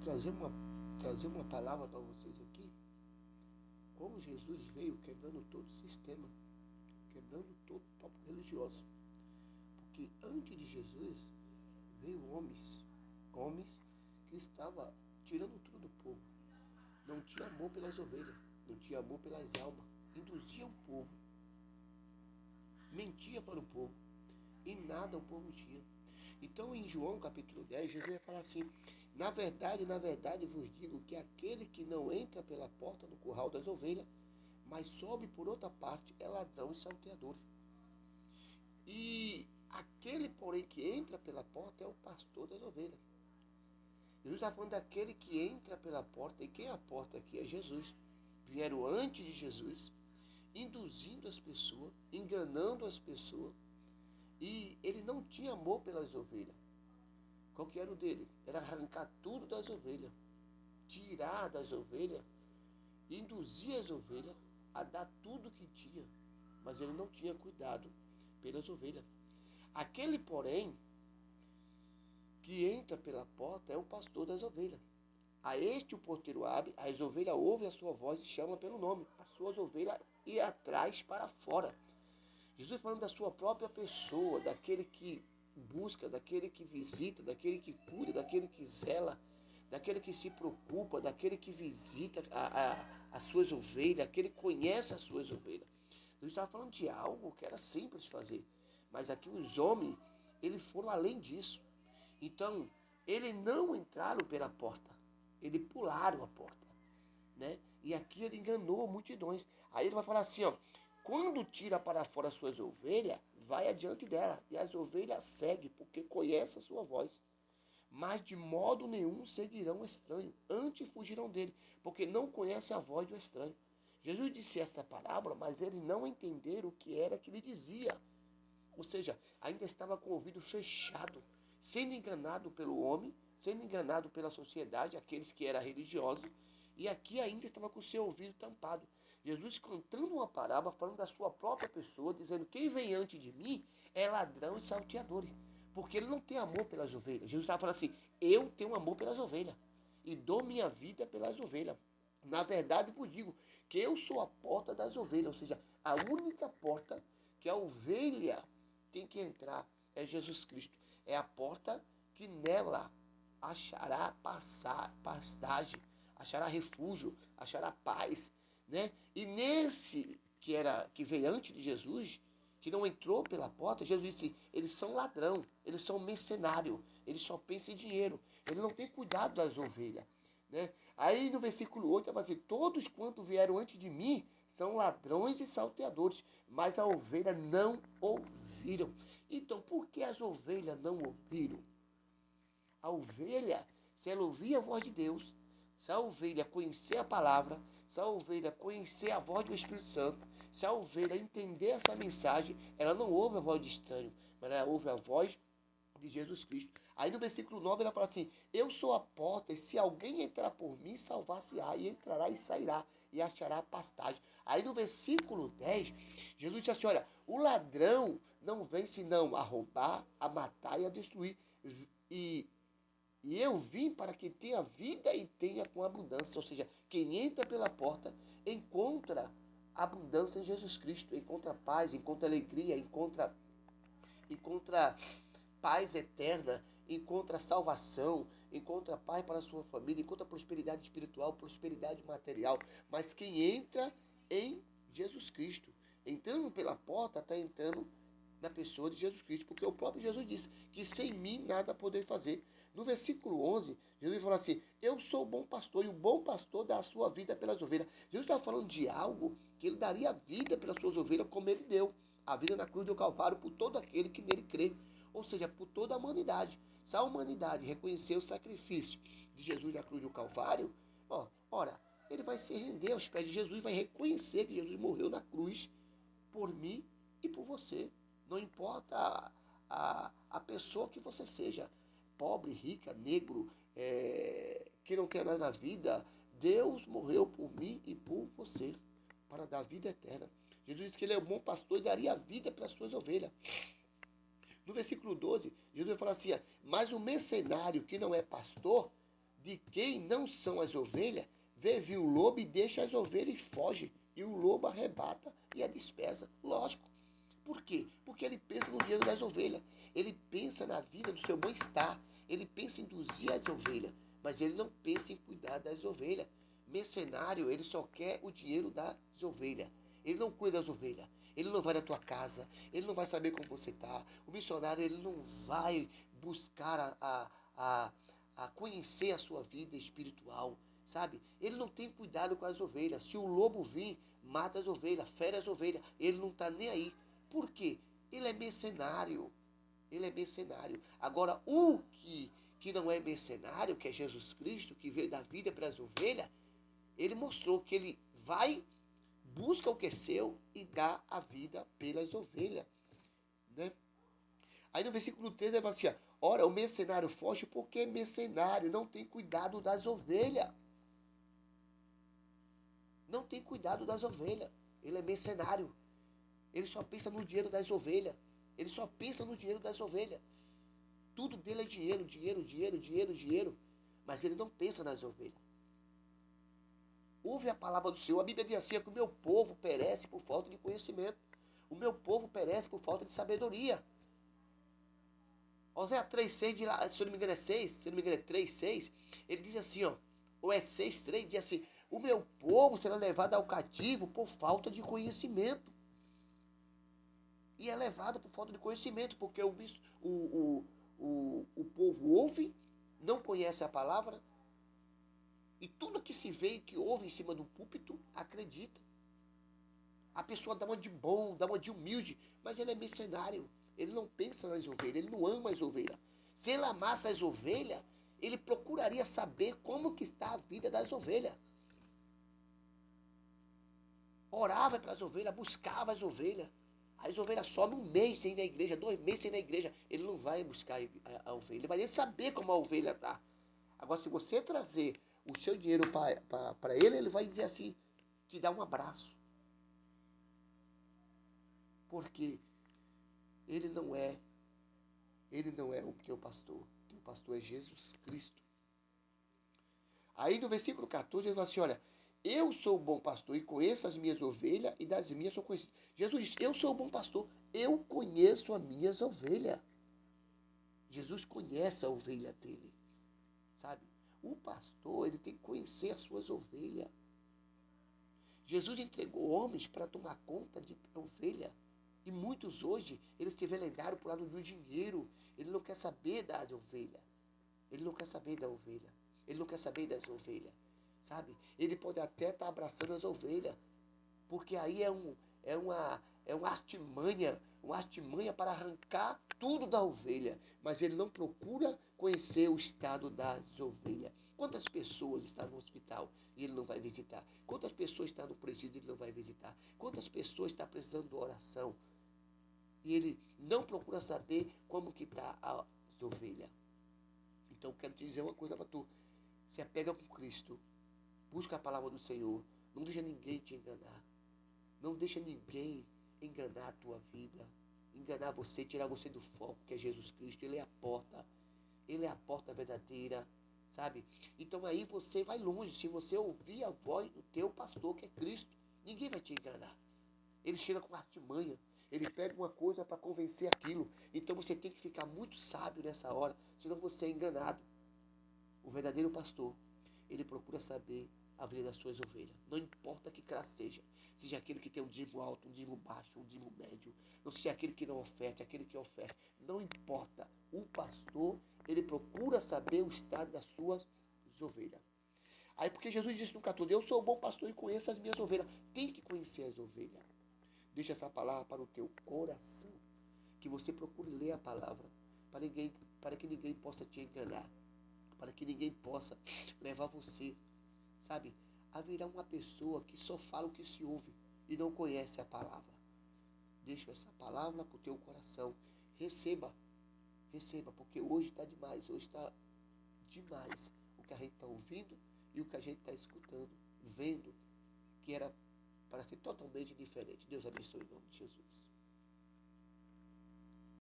trazer uma, trazer uma palavra para vocês aqui, como Jesus veio quebrando todo o sistema, quebrando todo o tópico religioso. Porque antes de Jesus veio homens que estavam tirando tudo do povo. Não tinha amor pelas ovelhas, não tinha amor pelas almas, induzia o povo, mentia para o povo, e nada o povo tinha. Então, em João capítulo 10, Jesus vai falar assim: na verdade vos digo que aquele que não entra pela porta no curral das ovelhas, mas sobe por outra parte, é ladrão e salteador. E aquele, porém, que entra pela porta é o pastor das ovelhas. Jesus está falando daquele que entra pela porta, e quem é a porta aqui é Jesus. Vieram antes de Jesus, induzindo as pessoas, enganando as pessoas, e ele não tinha amor pelas ovelhas. Qual que era o dele? Era arrancar tudo das ovelhas, tirar das ovelhas, induzir as ovelhas a dar tudo que tinha, mas ele não tinha cuidado pelas ovelhas. Aquele, porém, que entra pela porta é o pastor das ovelhas. A este o porteiro abre, as ovelhas ouvem a sua voz e chamam pelo nome. As suas ovelhas e atrás para fora. Jesus falando da sua própria pessoa, daquele que busca, daquele que visita, daquele que cuida, daquele que zela, daquele que se preocupa, daquele que visita as suas ovelhas, aquele que conhece as suas ovelhas. Jesus estava falando de algo que era simples fazer, mas aqui os homens, eles foram além disso. Então, eles não entraram pela porta, eles pularam a porta, né? E aqui ele enganou multidões. Aí ele vai falar assim, ó: quando tira para fora as suas ovelhas, vai adiante dela, e as ovelhas seguem, porque conhece a sua voz. Mas de modo nenhum seguirão o estranho, antes fugirão dele, porque não conhecem a voz do estranho. Jesus disse esta parábola, mas eles não entenderam o que era que ele dizia. Ou seja, ainda estava com o ouvido fechado, sendo enganado pelo homem, sendo enganado pela sociedade, aqueles que eram religiosos, e aqui ainda estava com o seu ouvido tampado. Jesus contando uma parábola, falando da sua própria pessoa, dizendo: quem vem antes de mim é ladrão e salteador, porque ele não tem amor pelas ovelhas. Jesus estava falando assim: eu tenho amor pelas ovelhas, e dou minha vida pelas ovelhas. Na verdade, vos digo que eu sou a porta das ovelhas, ou seja, a única porta que a ovelha tem que entrar é Jesus Cristo. É a porta que nela achará pastagem, achará refúgio, achará paz, né? E nesse que veio antes de Jesus, que não entrou pela porta, Jesus disse: eles são ladrão, eles são mercenário, eles só pensam em dinheiro, eles não têm cuidado das ovelhas, né? Aí no versículo 8 ela vai dizer: todos quanto vieram antes de mim são ladrões e salteadores, mas a ovelha não ouviram. Então, por que as ovelhas não ouviram? A ovelha, se ela ouvir a voz de Deus, se a ovelha conhecer a palavra, se a ovelha conhecer a voz do Espírito Santo, se a ovelha entender essa mensagem, ela não ouve a voz de estranho, mas ela ouve a voz de Jesus Cristo. Aí no versículo 9 ela fala assim: eu sou a porta, e se alguém entrar por mim, salvar-se-á, e entrará e sairá, e achará pastagem. Aí no versículo 10, Jesus disse assim: olha, o ladrão não vem senão a roubar, a matar e a destruir. E, e eu vim para que tenha vida e tenha com abundância. Ou seja, quem entra pela porta encontra abundância em Jesus Cristo, encontra paz, encontra alegria, encontra paz eterna, encontra salvação, encontra paz para a sua família, encontra prosperidade espiritual, prosperidade material. Mas quem entra em Jesus Cristo, entrando pela porta, está entrando na pessoa de Jesus Cristo, porque o próprio Jesus disse que sem mim nada poder fazer. No versículo 11, Jesus falou assim: eu sou o bom pastor, e o bom pastor dá a sua vida pelas ovelhas. Jesus está falando de algo que ele daria a vida pelas suas ovelhas, como ele deu a vida na cruz do Calvário por todo aquele que nele crê, ou seja, por toda a humanidade. Se a humanidade reconhecer o sacrifício de Jesus na cruz do Calvário, ora, ele vai se render aos pés de Jesus e vai reconhecer que Jesus morreu na cruz por mim e por você. Não importa a pessoa que você seja, pobre, rica, negro, que não tenha nada na vida, Deus morreu por mim e por você, para dar vida eterna. Jesus disse que ele é o bom pastor e daria a vida para as suas ovelhas. No versículo 12, Jesus vai falar assim: mas o mercenário que não é pastor, de quem não são as ovelhas, vê vir o lobo e deixa as ovelhas e foge. E o lobo arrebata e a dispersa. Lógico. Por quê? Porque ele pensa no dinheiro das ovelhas. Ele pensa na vida, no seu bem-estar. Ele pensa em induzir as ovelhas. Mas ele não pensa em cuidar das ovelhas. Mercenário, ele só quer o dinheiro das ovelhas. Ele não cuida das ovelhas. Ele não vai na tua casa. Ele não vai saber como você está. O missionário, ele não vai buscar a conhecer a sua vida espiritual. Sabe? Ele não tem cuidado com as ovelhas. Se o lobo vir, mata as ovelhas, fere as ovelhas. Ele não está nem aí. Por quê? Ele é mercenário. Ele é mercenário. Agora, o que não é mercenário, que é Jesus Cristo, que veio dar vida para as ovelhas, ele mostrou que ele vai, busca o que é seu e dá a vida pelas ovelhas. Né? Aí no versículo 3 ele fala assim, ora, o mercenário foge porque é mercenário, não tem cuidado das ovelhas. Não tem cuidado das ovelhas. Ele é mercenário. Ele só pensa no dinheiro das ovelhas. Ele só pensa no dinheiro das ovelhas. Tudo dele é dinheiro, dinheiro, dinheiro, dinheiro, dinheiro. Mas ele não pensa nas ovelhas. Ouve a palavra do Senhor. A Bíblia diz assim, que o meu povo perece por falta de conhecimento. O meu povo perece por falta de sabedoria. Oséias 3,6, se eu não me engano é 6, se eu não me engano é 3,6, ele diz assim, ou é 6,3, diz assim, o meu povo será levado ao cativo por falta de conhecimento. E é levado por falta de conhecimento, porque o povo ouve, não conhece a palavra, e tudo que se vê e que ouve em cima do púlpito, acredita. A pessoa dá uma de bom, dá uma de humilde, mas ele é mercenário. Ele não pensa nas ovelhas, ele não ama as ovelhas. Se ele amasse as ovelhas, ele procuraria saber como que está a vida das ovelhas. Orava para as ovelhas, buscava as ovelhas. As ovelhas somem um mês sem ir na igreja, 2 meses sem ir na igreja. Ele não vai buscar a ovelha, ele vai nem saber como a ovelha está. Agora, se você trazer o seu dinheiro para ele, ele vai dizer assim, te dar um abraço. Porque ele não é o teu pastor. O teu pastor é Jesus Cristo. Aí no versículo 14 ele fala assim, olha, eu sou o bom pastor e conheço as minhas ovelhas e das minhas sou conhecido. Jesus disse, eu sou o bom pastor, eu conheço as minhas ovelhas. Jesus conhece a ovelha dele, sabe? O pastor, ele tem que conhecer as suas ovelhas. Jesus entregou homens para tomar conta de ovelha. E muitos hoje, eles se envenenaram por lado do dinheiro. Ele não quer saber da ovelha. Ele não quer saber da ovelha. Ele não quer saber das ovelhas. Sabe? Ele pode até estar abraçando as ovelhas. Porque aí é uma artimanha para arrancar tudo da ovelha. Mas ele não procura conhecer o estado das ovelhas. Quantas pessoas estão no hospital e ele não vai visitar? Quantas pessoas estão no presídio e ele não vai visitar? Quantas pessoas estão precisando de oração? E ele não procura saber como que está as ovelhas. Então, quero te dizer uma coisa para tu. Se apega com Cristo. Busca a palavra do Senhor. Não deixa ninguém te enganar. Não deixa ninguém enganar a tua vida. Enganar você, tirar você do foco, que é Jesus Cristo. Ele é a porta. Ele é a porta verdadeira. Sabe? Então aí você vai longe. Se você ouvir a voz do teu pastor, que é Cristo, ninguém vai te enganar. Ele chega com artimanha. Ele pega uma coisa para convencer aquilo. Então você tem que ficar muito sábio nessa hora, senão você é enganado. O verdadeiro pastor, ele procura saber a vida das suas ovelhas. Não importa que classe seja. Seja aquele que tem um dízimo alto, um dízimo baixo, um dízimo médio. Não seja aquele que não oferte, aquele que oferta. Não importa. O pastor, ele procura saber o estado das suas ovelhas. Aí porque Jesus disse no 14, eu sou o bom pastor e conheço as minhas ovelhas. Tem que conhecer as ovelhas. Deixa essa palavra para o teu coração. Que você procure ler a palavra. Para que ninguém possa te enganar. Para que ninguém possa levar você, sabe, a virar uma pessoa que só fala o que se ouve e não conhece a palavra. Deixa essa palavra para o teu coração. Receba, porque hoje está demais. Hoje está demais o que a gente está ouvindo e o que a gente está escutando, vendo, que era para ser totalmente diferente. Deus abençoe em nome de Jesus.